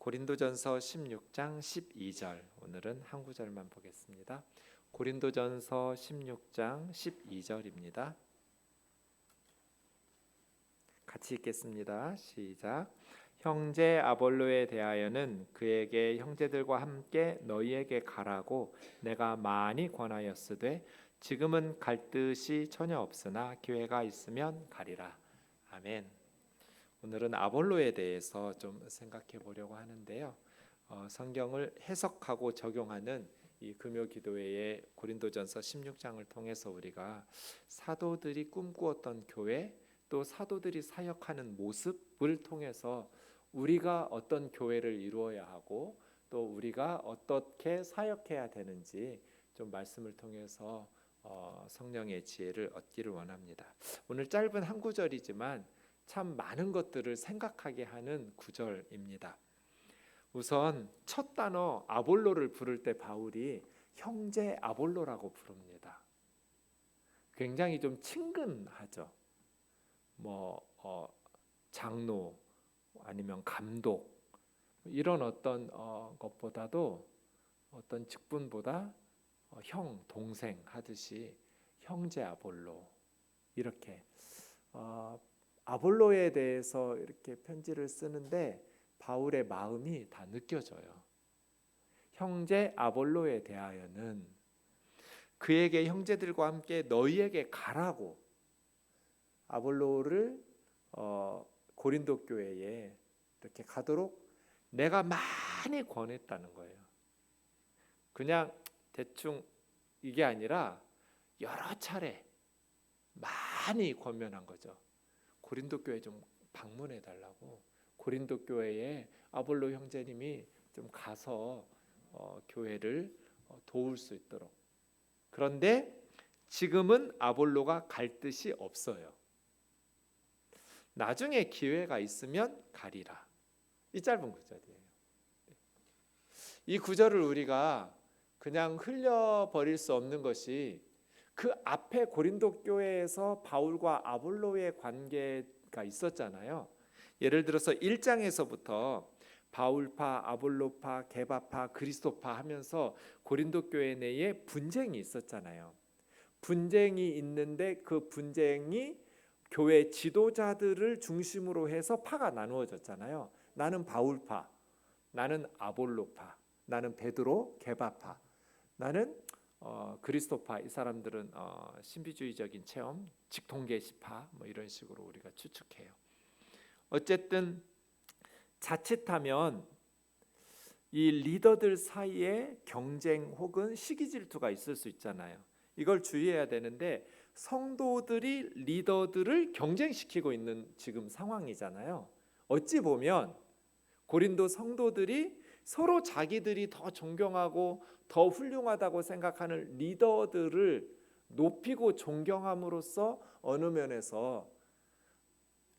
고린도전서 16장 12절, 오늘은 한 구절만 보겠습니다. 고린도전서 16장 12절입니다. 같이 읽겠습니다. 시작. 형제 아볼로에 대하여는 그에게 형제들과 함께 너희에게 가라고 내가 많이 권하였으되 지금은 갈 뜻이 전혀 없으나 기회가 있으면 가리라. 아멘. 오늘은 아볼로에 대해서 좀 생각해 보려고 하는데요. 성경을 해석하고 적용하는 이 금요 기도회의 고린도전서 16장을 통해서 우리가 사도들이 꿈꾸었던 교회, 또 사도들이 사역하는 모습을 통해서 우리가 어떤 교회를 이루어야 하고 또 우리가 어떻게 사역해야 되는지 좀 말씀을 통해서 성령의 지혜를 얻기를 원합니다. 오늘 짧은 한 구절이지만 참 많은 것들을 생각하게 하는 구절입니다. 우선 첫 단어 아볼로를 부를 때 바울이 형제 아볼로라고 부릅니다. 굉장히 좀 친근하죠. 장로 아니면 감독 이런 어떤 것보다도 어떤 직분보다 형, 동생 하듯이 형제 아볼로 이렇게 아볼로에 대해서 이렇게 편지를 쓰는데 바울의 마음이 다 느껴져요. 형제 아볼로에 대하여는 그에게 형제들과 함께 너희에게 가라고 아볼로를 고린도 교회에 이렇게 가도록 내가 많이 권했다는 거예요. 그냥 대충 이게 아니라 여러 차례 많이 권면한 거죠. 고린도 교회 좀 방문해 달라고. 고린도 교회에 아볼로 형제님이 좀 가서 교회를 도울 수 있도록. 그런데 지금은 아볼로가 갈 뜻이 없어요. 나중에 기회가 있으면 가리라. 이 짧은 구절이에요. 이 구절을 우리가 그냥 흘려버릴 수 없는 것이 그 앞에 고린도 교회에서 바울과 아볼로의 관계가 있었잖아요. 예를 들어서 1장에서부터 바울파, 아볼로파, 게바파, 그리스도파 하면서 고린도 교회 내에 분쟁이 있었잖아요. 분쟁이 있는데 그 분쟁이 교회 지도자들을 중심으로 해서 파가 나누어졌잖아요. 나는 바울파, 나는 아볼로파, 나는 베드로, 게바파, 나는 그리스도파. 이 사람들은 신비주의적인 체험, 직통계시파 이런 식으로 우리가 추측해요. 어쨌든 자칫하면 이 리더들 사이에 경쟁 혹은 시기 질투가 있을 수 있잖아요. 이걸 주의해야 되는데 성도들이 리더들을 경쟁시키고 있는 지금 상황이잖아요. 어찌 보면 고린도 성도들이 서로 자기들이 더 존경하고 더 훌륭하다고 생각하는 리더들을 높이고 존경함으로써 어느 면에서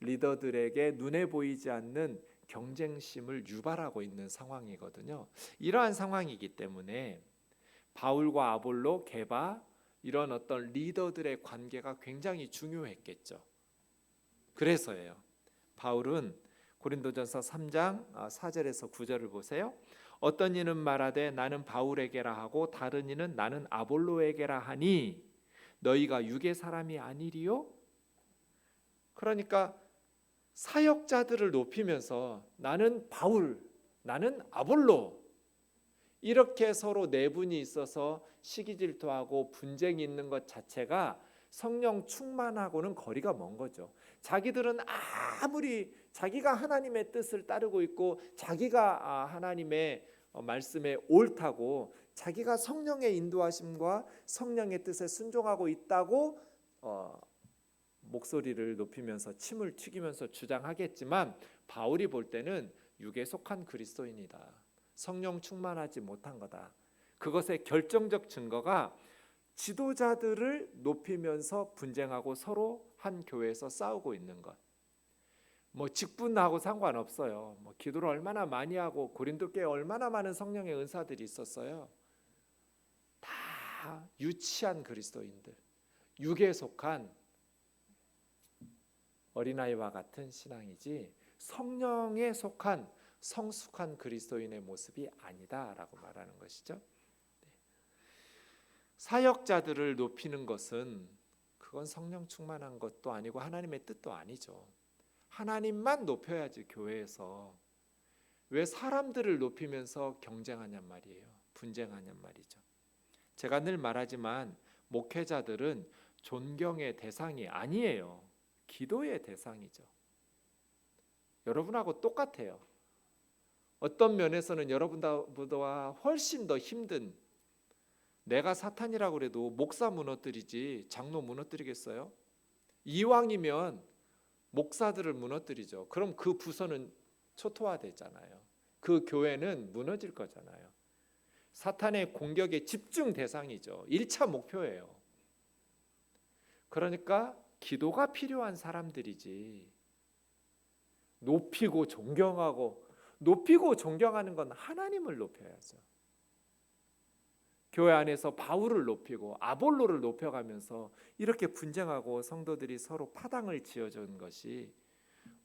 리더들에게 눈에 보이지 않는 경쟁심을 유발하고 있는 상황이거든요. 이러한 상황이기 때문에 바울과 아볼로, 게바 이런 어떤 리더들의 관계가 굉장히 중요했겠죠. 그래서예요. 바울은 고린도전서 3장 4절에서 9절을 보세요. 어떤 이는 말하되 나는 바울에게라 하고 다른 이는 나는 아볼로에게라 하니 너희가 육의 사람이 아니리요? 그러니까 사역자들을 높이면서 나는 바울, 나는 아볼로 이렇게 서로 내분이 있어서 시기질투하고 분쟁이 있는 것 자체가 성령 충만하고는 거리가 먼 거죠. 자기들은 아무리 자기가 하나님의 뜻을 따르고 있고 자기가 하나님의 말씀에 옳다고 자기가 성령의 인도하심과 성령의 뜻에 순종하고 있다고 목소리를 높이면서 침을 튀기면서 주장하겠지만 바울이 볼 때는 육에 속한 그리스도인이다. 성령 충만하지 못한 거다. 그것의 결정적 증거가 지도자들을 높이면서 분쟁하고 서로 한 교회에서 싸우고 있는 것. 직분하고 상관없어요. 기도를 얼마나 많이 하고 고린도 교회에 얼마나 많은 성령의 은사들이 있었어요. 다 유치한 그리스도인들, 육에 속한 어린아이와 같은 신앙이지 성령에 속한 성숙한 그리스도인의 모습이 아니다라고 말하는 것이죠. 사역자들을 높이는 것은 그건 성령 충만한 것도 아니고 하나님의 뜻도 아니죠. 하나님만 높여야지 교회에서 왜 사람들을 높이면서 경쟁하냔 말이에요. 분쟁하냔 말이죠. 제가 늘 말하지만 목회자들은 존경의 대상이 아니에요. 기도의 대상이죠. 여러분하고 똑같아요. 어떤 면에서는 여러분보다 훨씬 더 힘든, 내가 사탄이라고 그래도 목사 무너뜨리지 장로 무너뜨리겠어요? 이왕이면 목사들을 무너뜨리죠. 그럼 그 부서는 초토화되잖아요. 그 교회는 무너질 거잖아요. 사탄의 공격의 집중 대상이죠. 1차 목표예요. 그러니까 기도가 필요한 사람들이지, 높이고 존경하는 건 하나님을 높여야죠. 교회 안에서 바울을 높이고 아볼로를 높여가면서 이렇게 분쟁하고 성도들이 서로 파당을 지어준 것이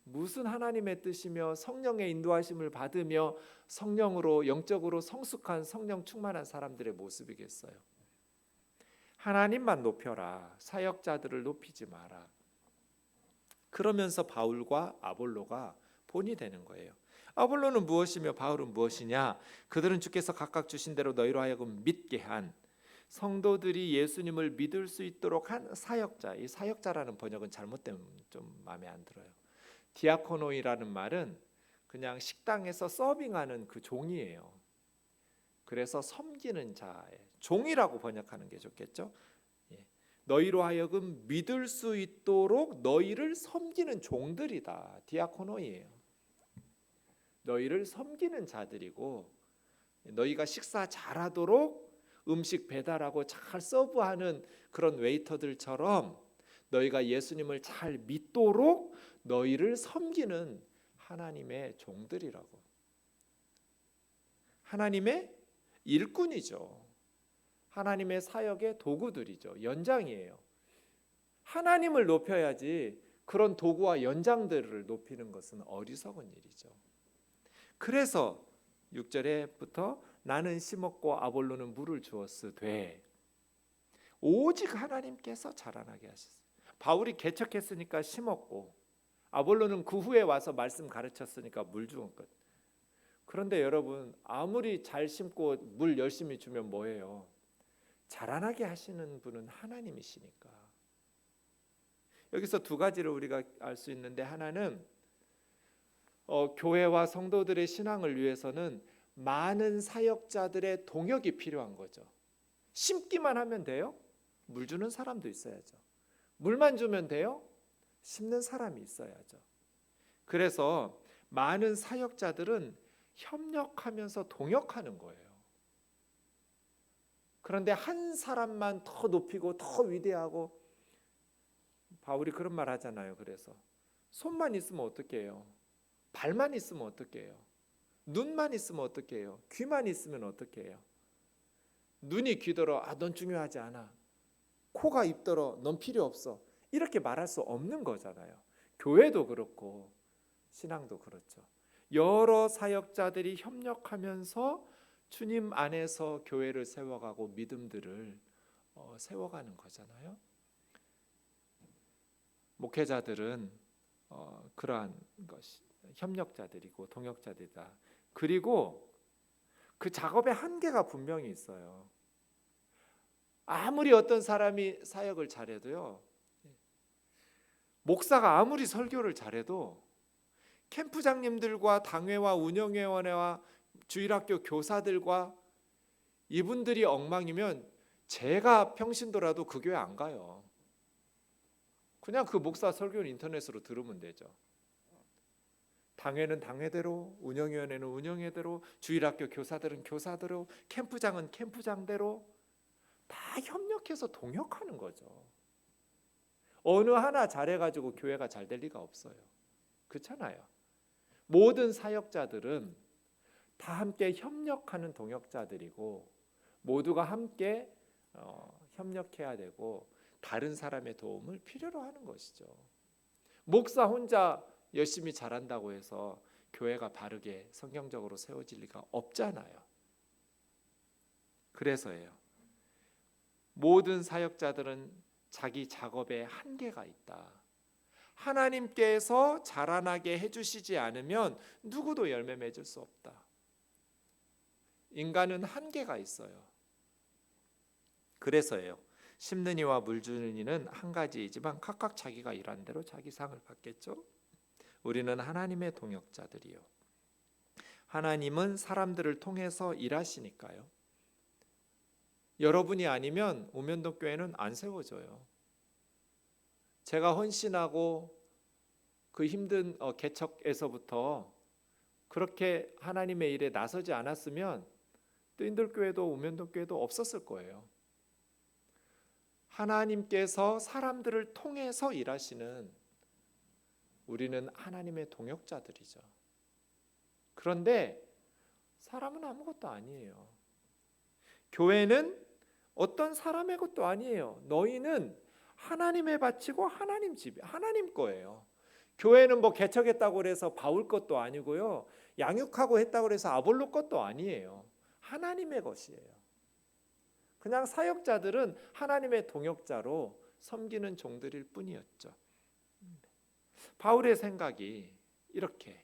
무슨 하나님의 뜻이며 성령의 인도하심을 받으며 성령으로 영적으로 성숙한 성령 충만한 사람들의 모습이겠어요. 하나님만 높여라. 사역자들을 높이지 마라. 그러면서 바울과 아볼로가 본이 되는 거예요. 아볼로는 무엇이며 바울은 무엇이냐? 그들은 주께서 각각 주신 대로 너희로 하여금 믿게 한, 성도들이 예수님을 믿을 수 있도록 한 사역자. 이 사역자라는 번역은 잘못되면 좀 마음에 안 들어요. 디아코노이라는 말은 그냥 식당에서 서빙하는 그 종이에요. 그래서 섬기는 자의 종이라고 번역하는 게 좋겠죠. 너희로 하여금 믿을 수 있도록 너희를 섬기는 종들이다. 디아코노이에요. 너희를 섬기는 자들이고, 너희가 식사 잘하도록 음식 배달하고 잘 서브하는 그런 웨이터들처럼 너희가 예수님을 잘 믿도록 너희를 섬기는 하나님의 종들이라고. 하나님의 일꾼이죠. 하나님의 사역의 도구들이죠. 연장이에요. 하나님을 높여야지 그런 도구와 연장들을 높이는 것은 어리석은 일이죠. 그래서 6절에부터 나는 심었고 아볼로는 물을 주었으되 오직 하나님께서 자라나게 하셨어요. 바울이 개척했으니까 심었고 아볼로는 그 후에 와서 말씀 가르쳤으니까 물 주은 것. 그런데 여러분, 아무리 잘 심고 물 열심히 주면 뭐예요? 자라나게 하시는 분은 하나님이시니까. 여기서 두 가지를 우리가 알 수 있는데, 하나는 교회와 성도들의 신앙을 위해서는 많은 사역자들의 동역이 필요한 거죠. 심기만 하면 돼요? 물 주는 사람도 있어야죠. 물만 주면 돼요? 심는 사람이 있어야죠. 그래서 많은 사역자들은 협력하면서 동역하는 거예요. 그런데 한 사람만 더 높이고 더 위대하고, 바울이 그런 말 하잖아요. 그래서 손만 있으면 어떻게 해요? 발만 있으면 어떻게 해요? 눈만 있으면 어떻게 해요? 귀만 있으면 어떻게 해요? 눈이 귀더러 넌 중요하지 않아. 코가 입더러 넌 필요 없어. 이렇게 말할 수 없는 거잖아요. 교회도 그렇고 신앙도 그렇죠. 여러 사역자들이 협력하면서 주님 안에서 교회를 세워가고 믿음들을 세워가는 거잖아요. 목회자들은 그러한 것이 협력자들이고 동역자들이다. 그리고 그 작업의 한계가 분명히 있어요. 아무리 어떤 사람이 사역을 잘해도요, 목사가 아무리 설교를 잘해도 캠프장님들과 당회와 운영위원회와 주일학교 교사들과 이분들이 엉망이면 제가 평신도라도 그 교회 안 가요. 그냥 그 목사 설교는 인터넷으로 들으면 되죠. 당회는 당회대로, 운영위원회는 운영회대로, 주일학교 교사들은 교사대로, 캠프장은 캠프장대로 다 협력해서 동역하는 거죠. 어느 하나 잘해가지고 교회가 잘 될 리가 없어요. 그렇잖아요. 모든 사역자들은 다 함께 협력하는 동역자들이고, 모두가 함께 협력해야 되고 다른 사람의 도움을 필요로 하는 것이죠. 목사 혼자 열심히 잘한다고 해서 교회가 바르게 성경적으로 세워질 리가 없잖아요. 그래서예요. 모든 사역자들은 자기 작업에 한계가 있다. 하나님께서 자라나게 해주시지 않으면 누구도 열매 맺을 수 없다. 인간은 한계가 있어요. 그래서예요. 심는 이와 물 주는 이는 한 가지이지만 각각 자기가 일한 대로 자기 상을 받겠죠. 우리는 하나님의 동역자들이요. 하나님은 사람들을 통해서 일하시니까요. 여러분이 아니면 오면도교회는 안 세워져요. 제가 헌신하고 그 힘든 개척에서부터 그렇게 하나님의 일에 나서지 않았으면 뜨인들교회도 오면도교회도 없었을 거예요. 하나님께서 사람들을 통해서 일하시는 우리는 하나님의 동역자들이죠. 그런데 사람은 아무것도 아니에요. 교회는 어떤 사람의 것도 아니에요. 너희는 하나님의 밭이고 하나님 집이 하나님 거예요. 교회는 뭐 개척했다고 해서 바울 것도 아니고요. 양육하고 했다고 해서 아볼로 것도 아니에요. 하나님의 것이에요. 그냥 사역자들은 하나님의 동역자로 섬기는 종들일 뿐이었죠. 바울의 생각이 이렇게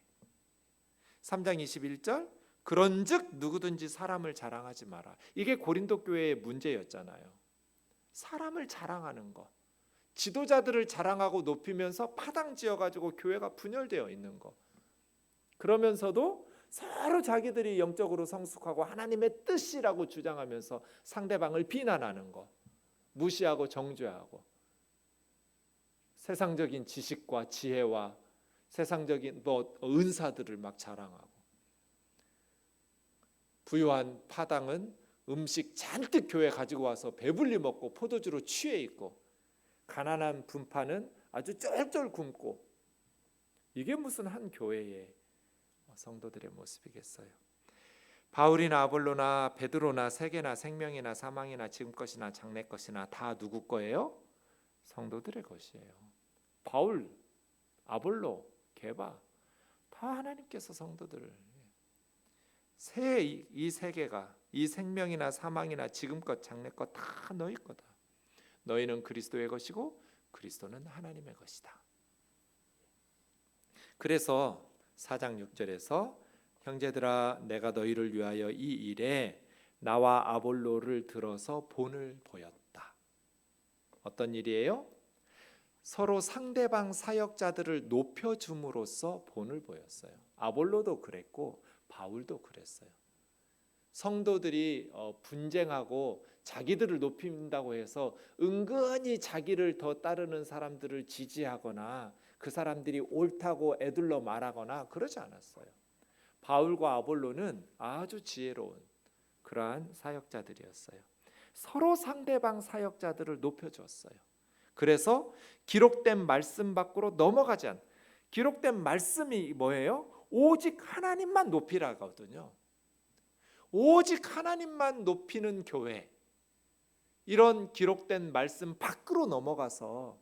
3장 21절 그런즉 누구든지 사람을 자랑하지 마라. 이게 고린도 교회의 문제였잖아요. 사람을 자랑하는 거. 지도자들을 자랑하고 높이면서 파당 지어가지고 교회가 분열되어 있는 거. 그러면서도 서로 자기들이 영적으로 성숙하고 하나님의 뜻이라고 주장하면서 상대방을 비난하는 거. 무시하고 정죄하고 세상적인 지식과 지혜와 세상적인 은사들을 막 자랑하고 부유한 파당은 음식 잔뜩 교회 가지고 와서 배불리 먹고 포도주로 취해 있고 가난한 분파는 아주 쫄쫄 굶고 이게 무슨 한 교회의 성도들의 모습이겠어요. 바울이나 아볼로나 베드로나 세계나 생명이나 사망이나 지금 것이나 장래 것이나 다 누구 거예요? 성도들의 것이에요. 바울, 아볼로, 게바 다 하나님께서 성도들을 이 세계가 이 생명이나 사망이나 지금 것 장래 것 다 너희 거다. 너희는 그리스도의 것이고 그리스도는 하나님의 것이다. 그래서 4장 6절에서 형제들아 내가 너희를 위하여 이 일에 나와 아볼로를 들어서 본을 보였다. 어떤 일이에요? 서로 상대방 사역자들을 높여줌으로써 본을 보였어요. 아볼로도 그랬고 바울도 그랬어요. 성도들이 분쟁하고 자기들을 높인다고 해서 은근히 자기를 더 따르는 사람들을 지지하거나 그 사람들이 옳다고 애들러 말하거나 그러지 않았어요. 바울과 아볼로는 아주 지혜로운 그러한 사역자들이었어요. 서로 상대방 사역자들을 높여주었어요. 그래서 기록된 말씀 밖으로 넘어가지 않. 기록된 말씀이 뭐예요? 오직 하나님만 높이라거든요. 오직 하나님만 높이는 교회. 이런 기록된 말씀 밖으로 넘어가서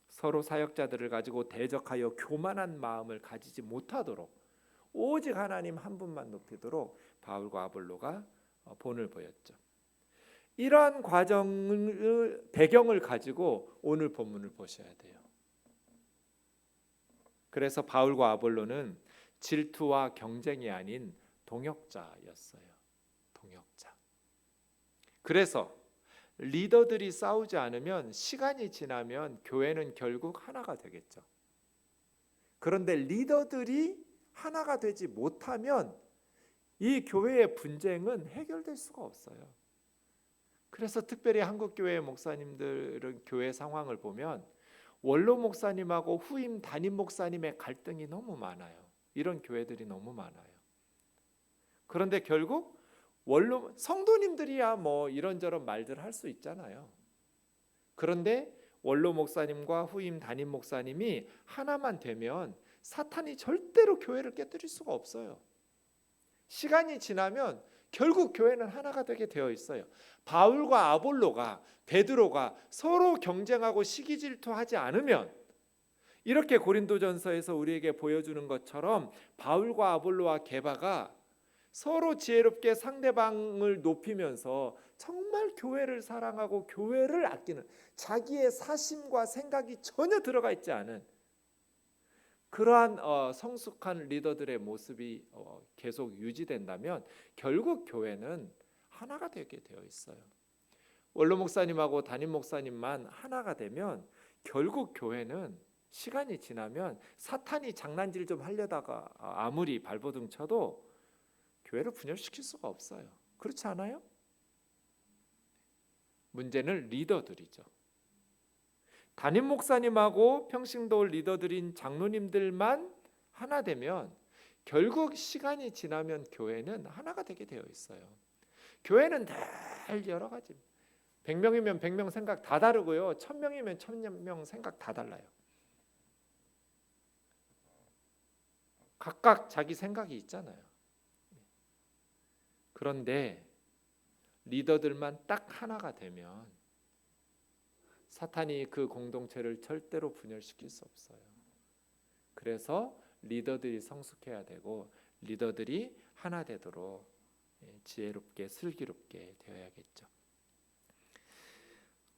서로 사역자들을 가지고 대적하여 교만한 마음을 가지지 못하도록 오직 하나님 한 분만 높이도록 바울과 아볼로가 본을 보였죠. 이러한 과정을 배경을 가지고 오늘 본문을 보셔야 돼요. 그래서 바울과 아볼로는 질투와 경쟁이 아닌 동역자였어요. 동역자. 그래서 리더들이 싸우지 않으면 시간이 지나면 교회는 결국 하나가 되겠죠. 그런데 리더들이 하나가 되지 못하면 이 교회의 분쟁은 해결될 수가 없어요. 그래서 특별히 한국교회 목사님들은 교회 상황을 보면 원로 목사님하고 후임 담임 목사님의 갈등이 너무 많아요. 이런 교회들이 너무 많아요. 그런데 결국 원로 성도님들이야 뭐 이런저런 말들 할 수 있잖아요. 그런데 원로 목사님과 후임 담임 목사님이 하나만 되면 사탄이 절대로 교회를 깨뜨릴 수가 없어요. 시간이 지나면 결국 교회는 하나가 되게 되어 있어요. 바울과 아볼로가 베드로가 서로 경쟁하고 시기질투하지 않으면 이렇게 고린도전서에서 우리에게 보여주는 것처럼 바울과 아볼로와 게바가 서로 지혜롭게 상대방을 높이면서 정말 교회를 사랑하고 교회를 아끼는, 자기의 사심과 생각이 전혀 들어가 있지 않은 그러한 성숙한 리더들의 모습이 계속 유지된다면 결국 교회는 하나가 되게 되어 있어요. 원로 목사님하고 담임 목사님만 하나가 되면 결국 교회는 시간이 지나면 사탄이 장난질 좀 하려다가 아무리 발버둥 쳐도 교회를 분열시킬 수가 없어요. 그렇지 않아요? 문제는 리더들이죠. 담임 목사님하고 평신도 리더들인 장로님들만 하나 되면 결국 시간이 지나면 교회는 하나가 되게 되어 있어요. 교회는 늘 여러 가지, 100명이면 100명 생각 다 다르고요, 1000명이면 1000명 생각 다 달라요. 각각 자기 생각이 있잖아요. 그런데 리더들만 딱 하나가 되면 사탄이 그 공동체를 절대로 분열시킬 수 없어요. 그래서 리더들이 성숙해야 되고 리더들이 하나 되도록 지혜롭게 슬기롭게 되어야겠죠.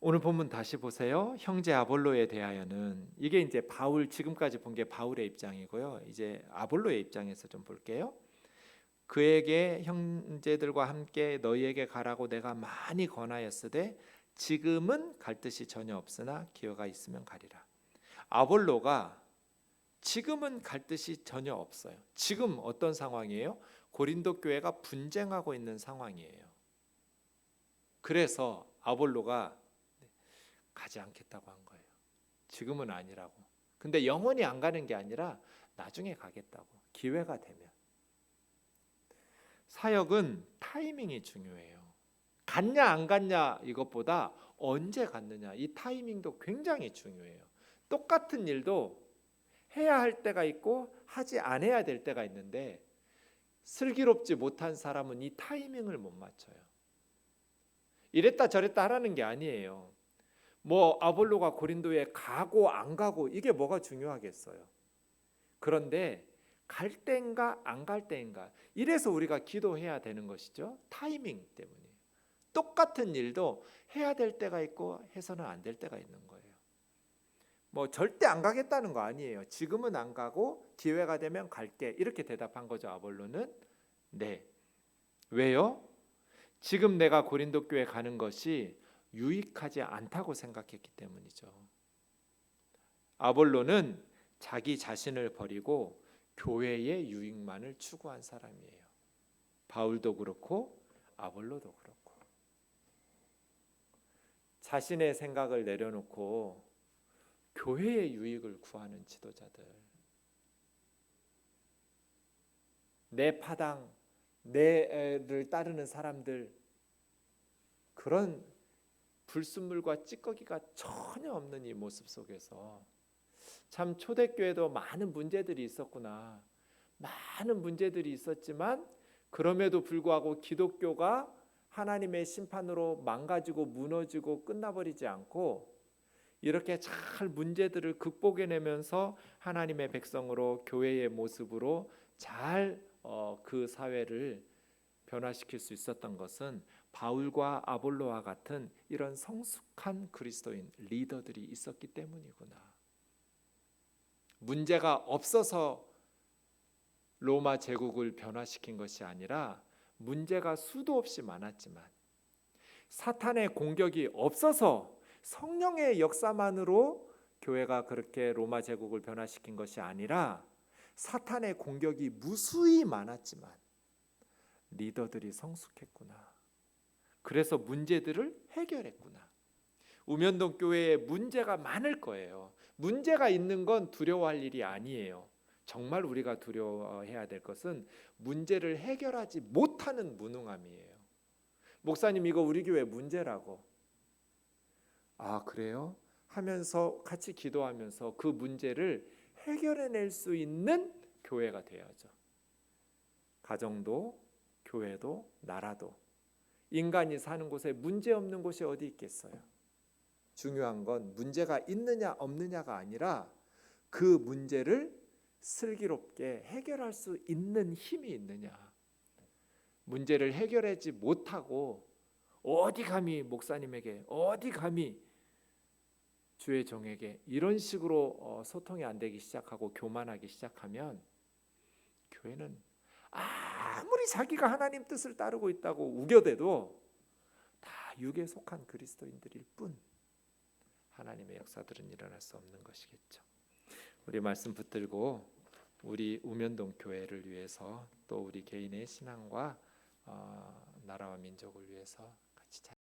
오늘 본문 다시 보세요. 형제 아볼로에 대하여는, 이게 이제 바울, 지금까지 본 게 바울의 입장이고요. 이제 아볼로의 입장에서 좀 볼게요. 그에게 형제들과 함께 너희에게 가라고 내가 많이 권하였으되 지금은 갈 뜻이 전혀 없으나 기회가 있으면 가리라. 아볼로가 지금은 갈 뜻이 전혀 없어요. 지금 어떤 상황이에요? 고린도 교회가 분쟁하고 있는 상황이에요. 그래서 아볼로가 가지 않겠다고 한 거예요. 지금은 아니라고. 근데 영원히 안 가는 게 아니라 나중에 가겠다고, 기회가 되면. 사역은 타이밍이 중요해요. 갔냐 안 갔냐 이것보다 언제 갔느냐, 이 타이밍도 굉장히 중요해요. 똑같은 일도 해야 할 때가 있고 하지 않아야 될 때가 있는데 슬기롭지 못한 사람은 이 타이밍을 못 맞춰요. 이랬다 저랬다 하라는 게 아니에요. 뭐 아볼로가 고린도에 가고 안 가고 이게 뭐가 중요하겠어요. 그런데 갈 때인가 안 갈 때인가, 이래서 우리가 기도해야 되는 것이죠. 타이밍 때문에. 똑같은 일도 해야 될 때가 있고 해서는 안 될 때가 있는 거예요. 뭐 절대 안 가겠다는 거 아니에요. 지금은 안 가고 기회가 되면 갈게, 이렇게 대답한 거죠. 아볼로는. 네. 왜요? 지금 내가 고린도 교회 가는 것이 유익하지 않다고 생각했기 때문이죠. 아볼로는 자기 자신을 버리고 교회의 유익만을 추구한 사람이에요. 바울도 그렇고 아볼로도 그렇고. 자신의 생각을 내려놓고 교회의 유익을 구하는 지도자들, 내 파당, 내를 따르는 사람들, 그런 불순물과 찌꺼기가 전혀 없는 이 모습 속에서 참 초대교회도 많은 문제들이 있었구나, 많은 문제들이 있었지만 그럼에도 불구하고 기독교가 하나님의 심판으로 망가지고 무너지고 끝나버리지 않고 이렇게 잘 문제들을 극복해내면서 하나님의 백성으로, 교회의 모습으로 잘 그 사회를 변화시킬 수 있었던 것은 바울과 아볼로와 같은 이런 성숙한 그리스도인 리더들이 있었기 때문이구나. 문제가 없어서 로마 제국을 변화시킨 것이 아니라 문제가 수도 없이 많았지만 사탄의 공격이 없어서 성령의 역사만으로 교회가 그렇게 로마 제국을 변화시킨 것이 아니라 사탄의 공격이 무수히 많았지만 리더들이 성숙했구나. 그래서 문제들을 해결했구나. 우면동 교회에 문제가 많을 거예요. 문제가 있는 건 두려워할 일이 아니에요. 정말 우리가 두려워해야 될 것은 문제를 해결하지 못하는 무능함이에요. 목사님, 이거 우리 교회 문제라고. 아, 그래요? 하면서 같이 기도하면서 그 문제를 해결해낼 수 있는 교회가 되어야죠. 가정도, 교회도, 나라도. 인간이 사는 곳에 문제 없는 곳이 어디 있겠어요? 중요한 건 문제가 있느냐 없느냐가 아니라 그 문제를 슬기롭게 해결할 수 있는 힘이 있느냐. 문제를 해결하지 못하고 어디 감히 목사님에게, 어디 감히 주의 종에게 이런 식으로 소통이 안 되기 시작하고 교만하기 시작하면 교회는 아무리 자기가 하나님 뜻을 따르고 있다고 우겨대도 다 육에 속한 그리스도인들일 뿐 하나님의 역사들은 일어날 수 없는 것이겠죠. 우리 말씀 붙들고 우리 우면동 교회를 위해서 또 우리 개인의 신앙과 나라와 민족을 위해서 같이